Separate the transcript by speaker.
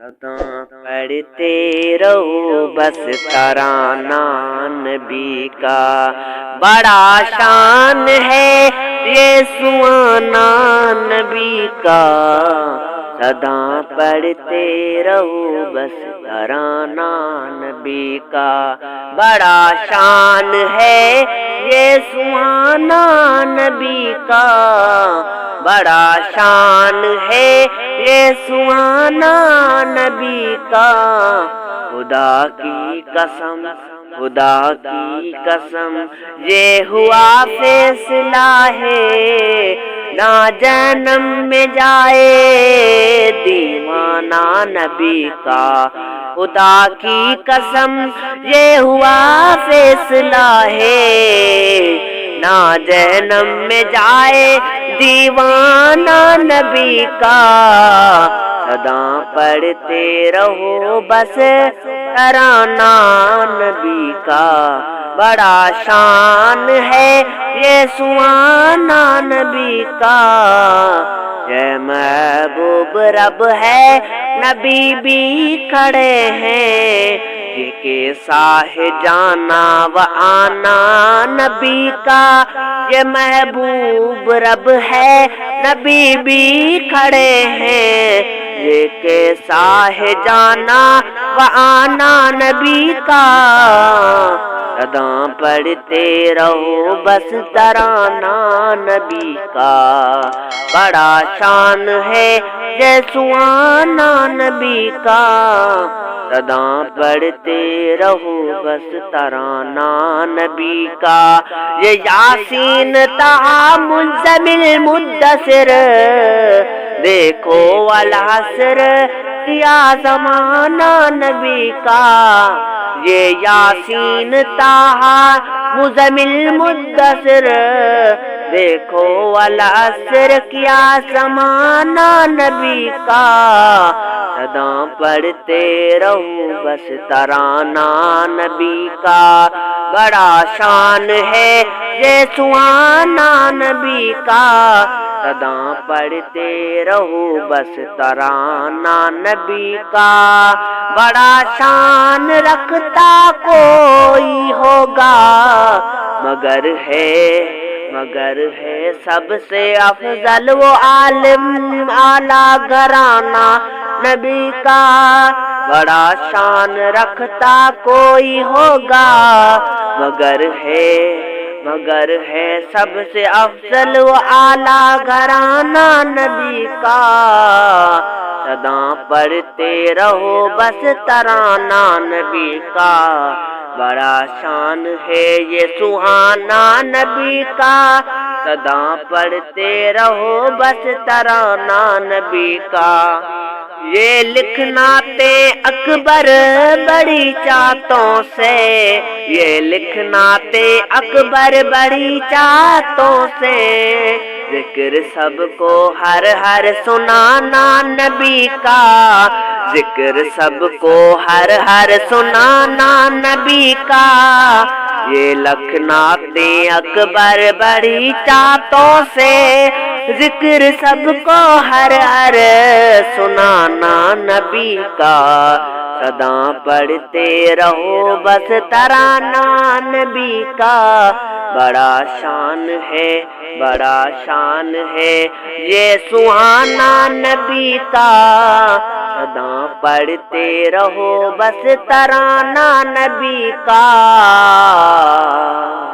Speaker 1: सदा पढ़ते रहो बस तराना नबी का। बड़ा शान है ये सुहाना नबी का। सदा पढ़ते रहो बस तराना नबी का। बड़ा शान है ये सुहाना नबी का। बड़ा शान है ये सुहाना नबी का। खुदा की कसम, खुदा की कसम, ये हुआ फैसला है, ना जन्म में जाए दीवाना नबी का। खुदा की कसम ये हुआ फैसला है, ना जन्म में जाए दीवाना नबी का। सदा पढ़ते रहो बस तराना नबी का। बड़ा शान है ये सुहाना नबी का। ये महबूब रब है नबी भी खड़े हैं, के साहे जाना व आना नबी का। ये महबूब रब है नबी भी खड़े हैं, ये के साहे जाना व आना नबी का। सदा पढ़ते रहो बस तराना नबी का। बड़ा शान है ये सुहाना नबी का। सदा पढ़ते रहो बस तराना नबी का। ये यासीन तहा मुज़्ज़मिल मुद्दसिर, देखो वल हस्र किया ज़माना नबी का। ये यासीन तहा मुज़्ज़मिल मुद्दसिर, देखो वल हस्र किया ज़माना नबी का। सदा पढ़ते रहो बस तराना नबी का। बड़ा शान है ये सुहाना नबी का। सदा पढ़ते रहो बस तराना नबी का। बड़ा शान रखता कोई होगा, मगर है सबसे अफजल वो आलिम आला घराना नबी का। बड़ा शान रखता कोई होगा, मगर है सबसे अफजल वो आला घराना नबी का। सदा पढ़ते रहो बस तराना नबी का। बड़ा शान है ये सुहाना नबी का। सदा पढ़ते रहो बस तराना नबी का। ये लिखनाते अकबर बड़ी चाहतों से, ये लिखनाते अकबर बड़ी चाहतों से। जिक्र सबको हर हर सुनाना नबी का। जिक्र सबको हर हर सुनाना नबी का। ये लखनाते अकबर बड़ी चाहतों से, जिक्र सबको हर हर सुनाना नबी का। सदा पढ़ते रहो बस तराना नबी का। बड़ा शान है, बड़ा शान है ये सुहाना नबी का। सदा पढ़ते रहो बस तराना नबी का।